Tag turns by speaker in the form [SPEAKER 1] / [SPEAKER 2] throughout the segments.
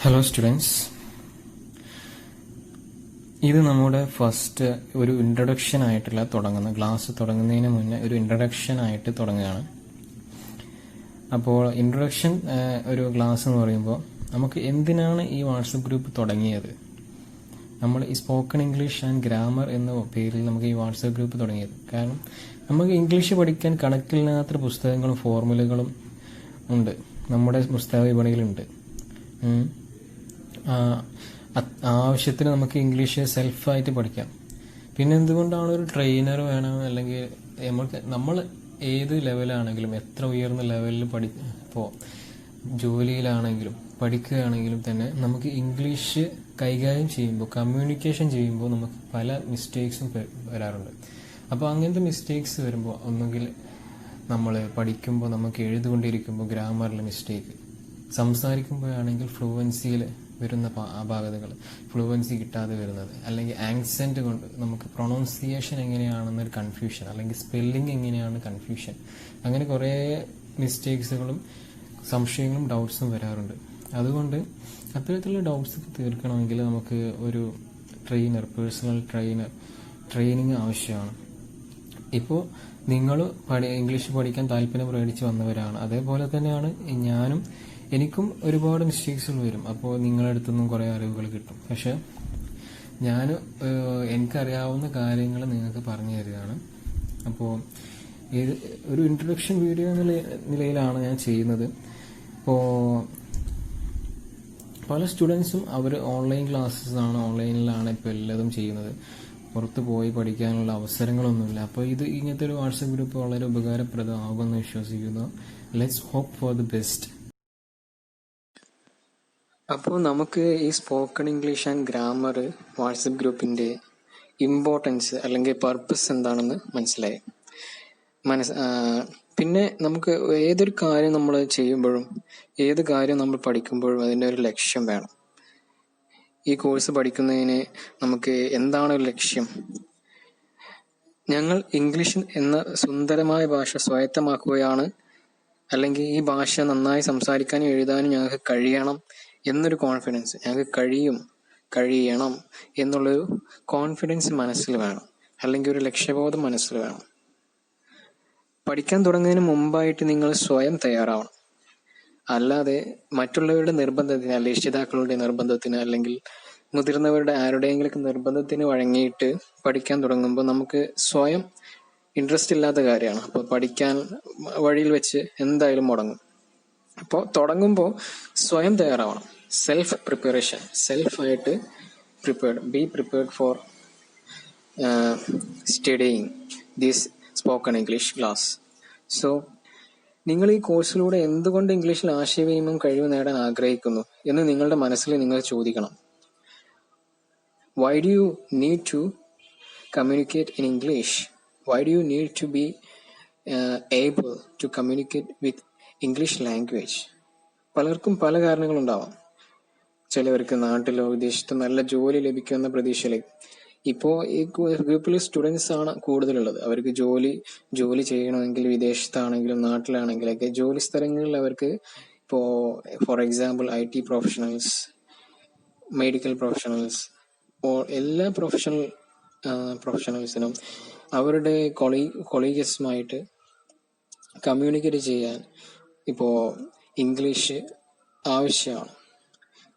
[SPEAKER 1] Hello students, ഇത് നമ്മുടെ first ഒരു ഇൻട്രൊഡക്ഷൻ ആയിട്ടുള്ള ക്ലാസ് തുടങ്ങുന്നതിന് മുന്നേ ഒരു ഇൻട്രൊഡക്ഷൻ ആയിട്ട് തുടങ്ങുകയാണ്. അപ്പോൾ ഇൻട്രൊഡക്ഷൻ ഒരു ക്ലാസ് എന്ന് പറയുമ്പോൾ നമുക്ക് എന്തിനാണ് ഈ വാട്സപ്പ് ഗ്രൂപ്പ് തുടങ്ങിയത്, നമ്മൾ ഈ സ്പോക്കൺ ഇംഗ്ലീഷ് ആൻഡ് ഗ്രാമർ എന്ന പേരിൽ നമുക്ക് ഈ വാട്സപ്പ് ഗ്രൂപ്പ് തുടങ്ങിയത് കാരണം നമുക്ക് ഇംഗ്ലീഷ് പഠിക്കാൻ കണക്കില്ലാത്ത പുസ്തകങ്ങളും ഫോർമുലകളും ഉണ്ട്, നമ്മുടെ പുസ്തക വിപണിയിലുണ്ട്. ആവശ്യത്തിന് നമുക്ക് ഇംഗ്ലീഷ് സെൽഫായിട്ട് പഠിക്കാം. പിന്നെ എന്തുകൊണ്ടാണ് ഒരു ട്രെയിനർ വേണം, അല്ലെങ്കിൽ നമ്മൾ ഏത് ലെവലാണെങ്കിലും എത്ര ഉയർന്ന ലെവലിൽ ഇപ്പോൾ ജോലിയിലാണെങ്കിലും പഠിക്കുകയാണെങ്കിലും തന്നെ നമുക്ക് ഇംഗ്ലീഷ് കൈകാര്യം ചെയ്യുമ്പോൾ, കമ്മ്യൂണിക്കേഷൻ ചെയ്യുമ്പോൾ നമുക്ക് പല മിസ്റ്റേക്സും വരാറുണ്ട്. അപ്പോൾ അങ്ങനത്തെ മിസ്റ്റേക്സ് വരുമ്പോൾ ഒന്നുകിൽ നമ്മൾ പഠിക്കുമ്പോൾ നമുക്ക് എഴുതുകൊണ്ടിരിക്കുമ്പോൾ ഗ്രാമറിൽ മിസ്റ്റേക്ക്, സംസാരിക്കുമ്പോഴാണെങ്കിൽ ഫ്ലുവൻസിയിൽ വരുന്ന അപാകതകൾ, ഫ്ലുവൻസി കിട്ടാതെ വരുന്നത്, അല്ലെങ്കിൽ ആക്സെന്റ് കൊണ്ട് നമുക്ക് പ്രൊണൗൺസിയേഷൻ എങ്ങനെയാണെന്നൊരു കൺഫ്യൂഷൻ, അല്ലെങ്കിൽ സ്പെല്ലിംഗ് എങ്ങനെയാണ് കൺഫ്യൂഷൻ, അങ്ങനെ കുറേ മിസ്റ്റേക്സുകളും സംശയങ്ങളും ഡൗട്ട്സും വരാറുണ്ട്. അതുകൊണ്ട് അത്തരത്തിലുള്ള ഡൗട്ട്സ് തീർക്കണമെങ്കിൽ നമുക്ക് ഒരു പേഴ്സണൽ ട്രെയിനിങ് ആവശ്യമാണ്. ഇപ്പോൾ നിങ്ങൾ ഇംഗ്ലീഷ് പഠിക്കാൻ താല്പര്യം പ്രകടിച്ച് വന്നവരാണ്, അതേപോലെ തന്നെയാണ് ഞാനും. എനിക്കും ഒരുപാട് മിസ്റ്റേക്സുകൾ വരും. അപ്പോൾ നിങ്ങളുടെ അടുത്തുനിന്നും കുറേ അറിവുകൾ കിട്ടും. പക്ഷെ ഞാൻ എനിക്കറിയാവുന്ന കാര്യങ്ങൾ നിങ്ങൾക്ക് പറഞ്ഞു തരികയാണ്. അപ്പോൾ ഒരു ഇൻട്രൊഡക്ഷൻ വീഡിയോ എന്നുള്ള നിലയിലാണ് ഞാൻ ചെയ്യുന്നത്. ഇപ്പോൾ പല സ്റ്റുഡൻസും അവർ ഓൺലൈനിലാണ് ഇപ്പോൾ എല്ലാതും ചെയ്യുന്നത്. പുറത്ത് പോയി പഠിക്കാനുള്ള അവസരങ്ങളൊന്നുമില്ല. അപ്പോൾ ഇങ്ങനത്തെ ഒരു വാട്സപ്പ് ഗ്രൂപ്പ് വളരെ ഉപകാരപ്രദമാകുമെന്ന് വിശ്വസിക്കുന്നു. Let's hope for the best. അപ്പോൾ നമുക്ക് ഈ spoken English and grammar WhatsApp ഗ്രൂപ്പിന്റെ ഇമ്പോർട്ടൻസ് അല്ലെങ്കിൽ പർപ്പസ് എന്താണെന്ന് മനസ്സിലായി. പിന്നെ നമുക്ക് ഏതൊരു കാര്യം നമ്മൾ ചെയ്യുമ്പോഴും ഏത് കാര്യം നമ്മൾ പഠിക്കുമ്പോഴും അതിൻ്റെ ഒരു ലക്ഷ്യം വേണം. ഈ കോഴ്സ് പഠിക്കുന്നതിന് നമുക്ക് എന്താണ് ഒരു ലക്ഷ്യം? ഞങ്ങൾ ഇംഗ്ലീഷ് എന്ന സുന്ദരമായ ഭാഷ സ്വായത്തമാക്കുകയാണ്, അല്ലെങ്കിൽ ഈ ഭാഷ നന്നായി സംസാരിക്കാനും എഴുതാനും ഞങ്ങൾക്ക് കഴിയണം എന്നൊരു കോൺഫിഡൻസ്, ഞങ്ങൾക്ക് കഴിയണം എന്നുള്ളൊരു കോൺഫിഡൻസ് മനസ്സിൽ വേണം, അല്ലെങ്കിൽ ഒരു ലക്ഷ്യബോധം മനസ്സിൽ വേണം. പഠിക്കാൻ തുടങ്ങുന്നതിന് മുമ്പായിട്ട് നിങ്ങൾ സ്വയം തയ്യാറാവണം. അല്ലാതെ മറ്റുള്ളവരുടെ നിർബന്ധത്തിന്, അല്ലെങ്കിൽ രക്ഷിതാക്കളുടെ നിർബന്ധത്തിന്, അല്ലെങ്കിൽ മുതിർന്നവരുടെ ആരുടെയെങ്കിലും നിർബന്ധത്തിന് വഴങ്ങിയിട്ട് പഠിക്കാൻ തുടങ്ങുമ്പോൾ നമുക്ക് സ്വയം ഇൻട്രസ്റ്റ് ഇല്ലാത്ത കാര്യമാണ്. അപ്പോൾ പഠിക്കാൻ വഴിയിൽ വെച്ച് എന്തായാലും മുടങ്ങും. അപ്പോൾ തുടങ്ങുമ്പോൾ സ്വയം തയ്യാറാവണം. സെൽഫ് പ്രിപ്പറേഷൻ, സെൽഫായിട്ട് be prepared for studying this spoken English class. So നിങ്ങൾ ഈ കോഴ്സിലൂടെ എന്തുകൊണ്ട് ഇംഗ്ലീഷിൽ ആശയവിനിമയം കഴിവ് നേടാൻ ആഗ്രഹിക്കുന്നു എന്ന് നിങ്ങളുടെ മനസ്സിൽ നിങ്ങൾ ചോദിക്കണം. Why do you need to communicate in English? Why do you need to be able to communicate with English language? പലർക്കും പല കാരണങ്ങളുണ്ടാവാം. ചിലവർക്ക് നാട്ടിലോ വിദേശത്തോ നല്ല ജോലി ലഭിക്കുമെന്ന പ്രതീക്ഷയിലേക്ക്. ഇപ്പോൾ ഈ ഗ്രൂപ്പിൽ സ്റ്റുഡൻസ് ആണ് കൂടുതലുള്ളത്. അവർക്ക് ജോലി ചെയ്യണമെങ്കിൽ വിദേശത്താണെങ്കിലും നാട്ടിലാണെങ്കിലൊക്കെ ജോലി സ്ഥലങ്ങളിൽ അവർക്ക് ഇപ്പോൾ for example IT professionals, medical professionals, എല്ലാ പ്രൊഫഷണൽസിനും അവരുടെ കൊളീഗസുമായിട്ട് കമ്മ്യൂണിക്കേറ്റ് ചെയ്യാൻ ഇപ്പോൾ ഇംഗ്ലീഷ് ആവശ്യമാണ്.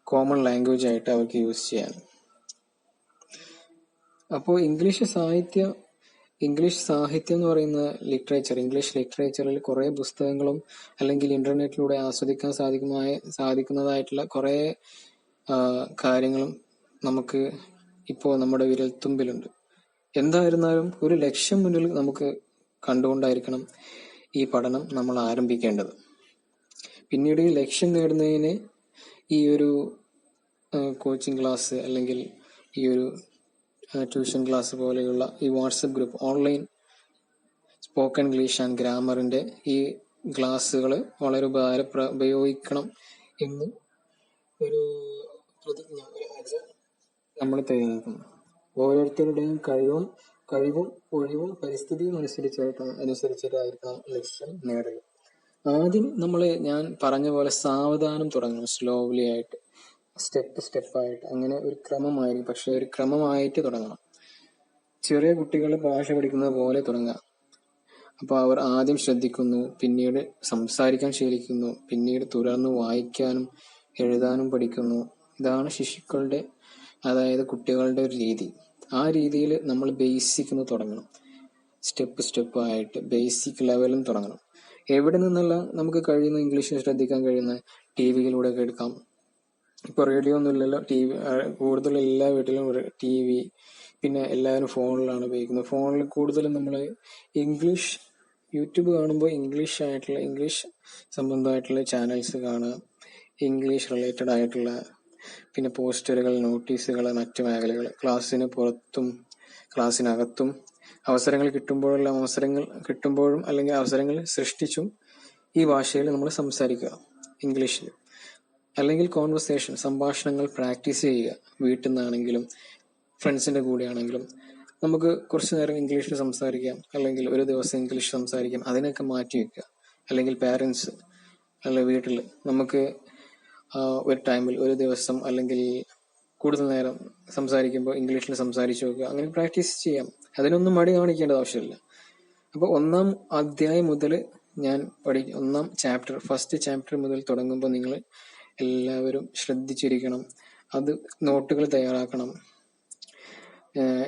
[SPEAKER 1] കോമൺ ലാംഗ്വേജ് ആയിട്ട് അവർക്ക് യൂസ് ചെയ്യാൻ. അപ്പോൾ ഇംഗ്ലീഷ് സാഹിത്യം എന്ന് പറയുന്ന ഇംഗ്ലീഷ് ലിറ്ററേച്ചറിൽ കുറേ പുസ്തകങ്ങളും അല്ലെങ്കിൽ ഇന്റർനെറ്റിലൂടെ ആസ്വദിക്കാൻ സാധിക്കുന്നതായിട്ടുള്ള കുറേ കാര്യങ്ങളും നമുക്ക് ഇപ്പോൾ നമ്മുടെ വിരൽത്തുമ്പിലുണ്ട്. എന്തായിരുന്നാലും ഒരു ലക്ഷ്യം മുന്നിൽ നമുക്ക് കണ്ടുകൊണ്ടായിരിക്കണം ഈ പഠനം നമ്മൾ ആരംഭിക്കേണ്ടത്. പിന്നീട് ഈ ലക്ഷ്യം നേടുന്നതിന് ഈ ഒരു കോച്ചിങ് ക്ലാസ് അല്ലെങ്കിൽ ഈ ഒരു ട്യൂഷൻ ക്ലാസ് പോലെയുള്ള ഈ WhatsApp group, online spoken English and ഗ്രാമറിന്റെ ഈ ക്ലാസ്സുകൾ വളരെ ഉപയോഗിക്കണം എന്ന് ഒരു പ്രതിജ്ഞ നമ്മൾ തയ്യാറാക്കണം. ഓരോരുത്തരുടെയും കഴിവും ഒഴിവും പരിസ്ഥിതിയും അനുസരിച്ചിട്ടായിരിക്കണം ലക്ഷ്യം നേടുക. ആദ്യം ഞാൻ പറഞ്ഞ പോലെ സാവധാനം തുടങ്ങണം, സ്ലോലി ആയിട്ട്. സ്റ്റെപ്പായിട്ട് അങ്ങനെ ഒരു ക്രമമായിരിക്കും. പക്ഷെ ഒരു ക്രമമായിട്ട് തുടങ്ങണം. ചെറിയ കുട്ടികൾ ഭാഷ പഠിക്കുന്നത് പോലെ തുടങ്ങുക. അപ്പോൾ അവർ ആദ്യം ശ്രദ്ധിക്കുന്നു, പിന്നീട് സംസാരിക്കാൻ ശീലിക്കുന്നു, പിന്നീട് തുടർന്ന് വായിക്കാനും എഴുതാനും പഠിക്കുന്നു. ഇതാണ് ശിശുക്കളുടെ, അതായത് കുട്ടികളുടെ ഒരു രീതി. ആ രീതിയിൽ നമ്മൾ ബേസിക് തുടങ്ങണം. സ്റ്റെപ്പായിട്ട് ബേസിക് ലെവലും തുടങ്ങണം. എവിടെ നിന്നെല്ലാം നമുക്ക് കഴിയുന്ന ഇംഗ്ലീഷ് ശ്രദ്ധിക്കാൻ കഴിയുന്ന ടി വിയിലൂടെ എടുക്കാം. ഇപ്പൊ റേഡിയോ ഒന്നും ഇല്ലല്ലോ. കൂടുതൽ എല്ലാ വീട്ടിലും TV, പിന്നെ എല്ലാവരും ഫോണിലാണ് ഉപയോഗിക്കുന്നത്. ഫോണിൽ കൂടുതലും നമ്മൾ ഇംഗ്ലീഷ് യൂട്യൂബ് കാണുമ്പോൾ ഇംഗ്ലീഷ് സംബന്ധമായിട്ടുള്ള ചാനൽസ് കാണുക, ഇംഗ്ലീഷ് റിലേറ്റഡ് ആയിട്ടുള്ള, പിന്നെ പോസ്റ്ററുകൾ, നോട്ടീസുകൾ, മറ്റു മേഖലകൾ, ക്ലാസ്സിന് പുറത്തും ക്ലാസ്സിനകത്തും അവസരങ്ങൾ കിട്ടുമ്പോഴും അല്ലെങ്കിൽ അവസരങ്ങൾ സൃഷ്ടിച്ചും ഈ ഭാഷയിൽ നമ്മൾ സംസാരിക്കുക, ഇംഗ്ലീഷിൽ. അല്ലെങ്കിൽ സംഭാഷണങ്ങൾ പ്രാക്ടീസ് ചെയ്യുക. വീട്ടിൽ നിന്നാണെങ്കിലും ഫ്രണ്ട്സിന്റെ കൂടെ ആണെങ്കിലും നമുക്ക് കുറച്ചു നേരം ഇംഗ്ലീഷിൽ സംസാരിക്കാം, അല്ലെങ്കിൽ ഒരു ദിവസം ഇംഗ്ലീഷ് സംസാരിക്കാം. അതിനൊക്കെ മാറ്റി വെക്കുക. അല്ലെങ്കിൽ പാരൻസ് വീട്ടിൽ നമുക്ക് ഒരു ടൈമിൽ ഒരു ദിവസം അല്ലെങ്കിൽ കൂടുതൽ നേരം സംസാരിക്കുമ്പോൾ ഇംഗ്ലീഷിൽ സംസാരിച്ചു നോക്കുക. അങ്ങനെ പ്രാക്ടീസ് ചെയ്യാം. അതിനൊന്നും മടി കാണിക്കേണ്ട ആവശ്യമില്ല. അപ്പോൾ 1-ാം അധ്യായം മുതൽ ഞാൻ ഫസ്റ്റ് ചാപ്റ്റർ മുതൽ തുടങ്ങുമ്പോൾ നിങ്ങൾ എല്ലാവരും ശ്രദ്ധിച്ചിരിക്കണം. അത് നോട്ടുകൾ തയ്യാറാക്കണം.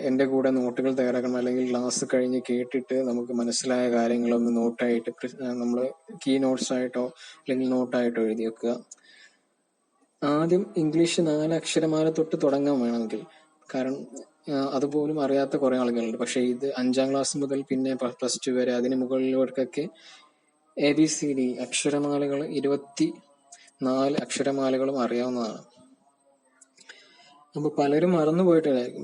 [SPEAKER 1] എൻ്റെ കൂടെ നോട്ടുകൾ തയ്യാറാക്കണം. അല്ലെങ്കിൽ ക്ലാസ് കഴിഞ്ഞ് കേട്ടിട്ട് നമുക്ക് മനസ്സിലായ കാര്യങ്ങളൊന്ന് നോട്ടായിട്ട് നമ്മൾ കീ നോട്ട്സ് ആയിട്ടോ അല്ലെങ്കിൽ നോട്ടായിട്ടോ എഴുതി വെക്കുക. ആദ്യം ഇംഗ്ലീഷ് 4 അക്ഷരമാല തൊട്ട് തുടങ്ങാൻ വേണമെങ്കിൽ. കാരണം അതുപോലും അറിയാത്ത കുറെ ആളുകളുണ്ട്. പക്ഷെ ഇത് 5-ാം ക്ലാസ് മുതൽ പിന്നെ +2 വരെ അതിന് മുകളിലോട്ടൊക്കെ ABCD അക്ഷരമാലകൾ 24 അക്ഷരമാലകളും അറിയാവുന്നതാണ്. അപ്പൊ പലരും മറന്നു പോയിട്ടായിരിക്കും,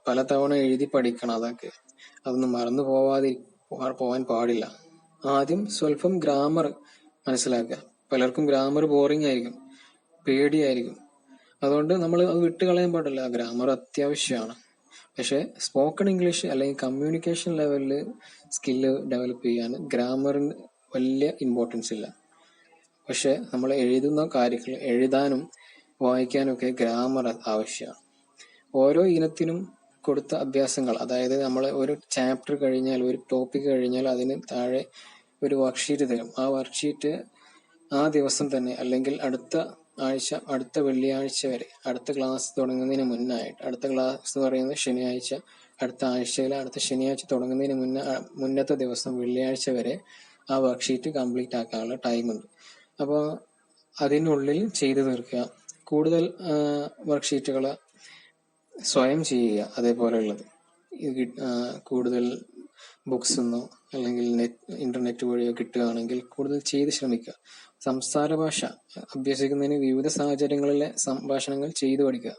[SPEAKER 1] പല തവണ എഴുതി പഠിക്കണം. അതൊന്നും മറന്നു പോവാൻ പാടില്ല. ആദ്യം സ്വല്പം ഗ്രാമർ മനസ്സിലാക്കുക. പലർക്കും ഗ്രാമർ ബോറിംഗ് ആയിരിക്കും, പേടിയായിരിക്കും. അതുകൊണ്ട് നമ്മൾ അത് വിട്ടുകളയാൻ പാടില്ല. ഗ്രാമർ അത്യാവശ്യമാണ്. പക്ഷെ സ്പോക്കൺ ഇംഗ്ലീഷ് അല്ലെങ്കിൽ കമ്മ്യൂണിക്കേഷൻ ലെവലിൽ സ്കില്ല് ഡെവലപ്പ് ചെയ്യാൻ ഗ്രാമറിന് വലിയ ഇമ്പോർട്ടൻസ് ഇല്ല. പക്ഷെ നമ്മൾ എഴുതുന്ന കാര്യങ്ങൾ എഴുതാനും വായിക്കാനും ഒക്കെ ഗ്രാമർ ആവശ്യമാണ്. ഓരോ ഇനത്തിനും കൊടുത്ത അഭ്യാസങ്ങൾ, അതായത് നമ്മൾ ഒരു ചാപ്റ്റർ കഴിഞ്ഞാൽ, ഒരു ടോപ്പിക് കഴിഞ്ഞാൽ അതിന് താഴെ ഒരു വർക്ക്ഷീറ്റ് തരും. ആ വർക്ക്ഷീറ്റ് ആ ദിവസം തന്നെ അല്ലെങ്കിൽ അടുത്ത വെള്ളിയാഴ്ച വരെ, അടുത്ത ക്ലാസ് തുടങ്ങുന്നതിന് മുന്നായിട്ട്, അടുത്ത ക്ലാസ് എന്ന് പറയുന്നത് ശനിയാഴ്ച, അടുത്ത ആഴ്ചയിലെ അടുത്ത ശനിയാഴ്ച തുടങ്ങുന്നതിന് മുന്നത്തെ ദിവസം വെള്ളിയാഴ്ച വരെ ആ വർക്ക്ഷീറ്റ് കംപ്ലീറ്റ് ആക്കാനുള്ള ടൈമുണ്ട്. അപ്പോൾ അതിനുള്ളിൽ ചെയ്തു തീർക്കുക. കൂടുതൽ വർക്ക്ഷീറ്റുകൾ സ്വയം ചെയ്യുക. അതേപോലെയുള്ളത് കൂടുതൽ ബുക്സ് എന്നോ അല്ലെങ്കിൽ ഇന്റർനെറ്റ് വഴിയോ കിട്ടുകയാണെങ്കിൽ കൂടുതൽ ചെയ്ത് ശ്രമിക്കുക. സംസാര ഭാഷ അഭ്യസിക്കുന്നതിന് വിവിധ സാഹചര്യങ്ങളിലെ സംഭാഷണങ്ങൾ ചെയ്തു പഠിക്കുക.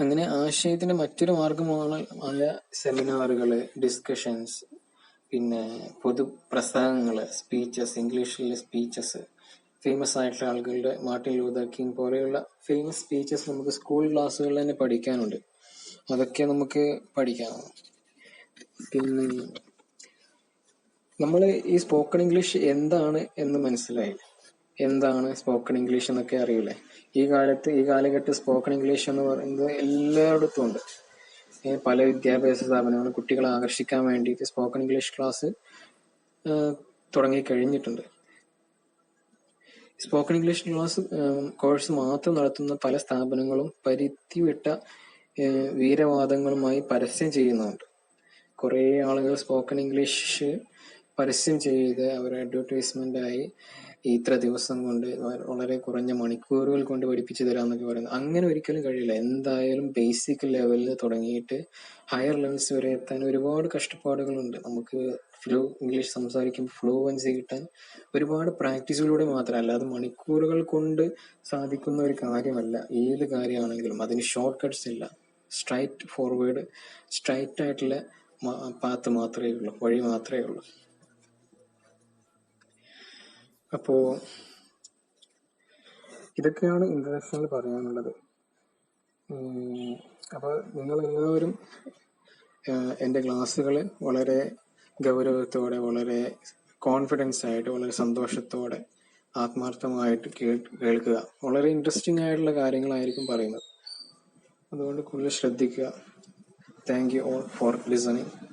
[SPEAKER 1] അങ്ങനെ ആശയത്തിന്റെ മറ്റൊരു മാർഗമായ സെമിനാറുകള്, ഡിസ്കഷൻസ്, പിന്നെ പൊതുപ്രസംഗങ്ങള്, സ്പീച്ചസ്, ഇംഗ്ലീഷിലെ സ്പീച്ചസ്, ഫേമസ് ആയിട്ടുള്ള ആളുകളുടെ മാർട്ടിൻ ലൂതർ കിങ് പോലെയുള്ള ഫേമസ് സ്പീച്ചസ് നമുക്ക് സ്കൂൾ ക്ലാസ്സുകളിൽ തന്നെ പഠിക്കാനുണ്ട്. അതൊക്കെ നമുക്ക് പഠിക്കാനാണ്. പിന്നെ നമ്മൾ ഈ സ്പോക്കൺ ഇംഗ്ലീഷ് എന്താണ് എന്ന് മനസ്സിലായില്ലേ? എന്താണ് സ്പോക്കൺ ഇംഗ്ലീഷ് എന്നൊക്കെ അറിയില്ലേ? ഈ കാലഘട്ടത്തിൽ സ്പോക്കൺ ഇംഗ്ലീഷ് എന്ന് പറയുന്നത് എല്ലായിടത്തും ഉണ്ട്. പല വിദ്യാഭ്യാസ സ്ഥാപനങ്ങളും കുട്ടികളെ ആകർഷിക്കാൻ വേണ്ടിയിട്ട് സ്പോക്കൺ ഇംഗ്ലീഷ് ക്ലാസ് തുടങ്ങി കഴിഞ്ഞിട്ടുണ്ട്. സ്പോക്കൺ ഇംഗ്ലീഷ് കോഴ്സ് മാത്രം നടത്തുന്ന പല സ്ഥാപനങ്ങളും പരിധിവിട്ട വീരവാദങ്ങളുമായി പരസ്യം ചെയ്യുന്നുണ്ട്. കുറെ ആളുകൾ സ്പോക്കൺ ഇംഗ്ലീഷ് പരസ്യം ചെയ്ത് അവരുടെ അഡ്വർടൈസ്മെന്റ് ആയി ഇത്ര ദിവസം കൊണ്ട് വളരെ കുറഞ്ഞ മണിക്കൂറുകൾ കൊണ്ട് പഠിപ്പിച്ചു തരാന്നൊക്കെ പറയുന്നത്. അങ്ങനെ ഒരിക്കലും കഴിയില്ല. എന്തായാലും ബേസിക് ലെവലിൽ തുടങ്ങിയിട്ട് ഹയർ ലെവൽസ് വരെ എത്താൻ ഒരുപാട് കഷ്ടപ്പാടുകളുണ്ട്. നമുക്ക് ഇംഗ്ലീഷ് സംസാരിക്കുമ്പോൾ ഫ്ലൂവൻസി കിട്ടാൻ ഒരുപാട് പ്രാക്ടീസിലൂടെ മാത്രമല്ല, അത് മണിക്കൂറുകൾ കൊണ്ട് സാധിക്കുന്ന ഒരു കാര്യമല്ല. ഏത് കാര്യമാണെങ്കിലും അതിന് ഷോർട്ട് കട്ട്സ് ഇല്ല. സ്ട്രൈറ്റ് ആയിട്ടുള്ള പാത്ത് മാത്രമേ ഉള്ളൂ, വഴി മാത്രമേ ഉള്ളൂ. അപ്പോ ഇതൊക്കെയാണ് ഇൻട്രഡക്ഷനിൽ പറയാനുള്ളത്. അപ്പോൾ നിങ്ങളെല്ലാവരും എൻ്റെ ക്ലാസ്സുകൾ വളരെ ഗൗരവത്തോടെ, വളരെ കോൺഫിഡൻസ് ആയിട്ട്, വളരെ സന്തോഷത്തോടെ
[SPEAKER 2] ആത്മാർത്ഥമായിട്ട് കേൾക്കുക. വളരെ ഇൻട്രസ്റ്റിംഗ് ആയിട്ടുള്ള കാര്യങ്ങളായിരിക്കും പറയുന്നത്. അതുകൊണ്ട് കൂടുതൽ ശ്രദ്ധിക്കുക. Thank you all for listening.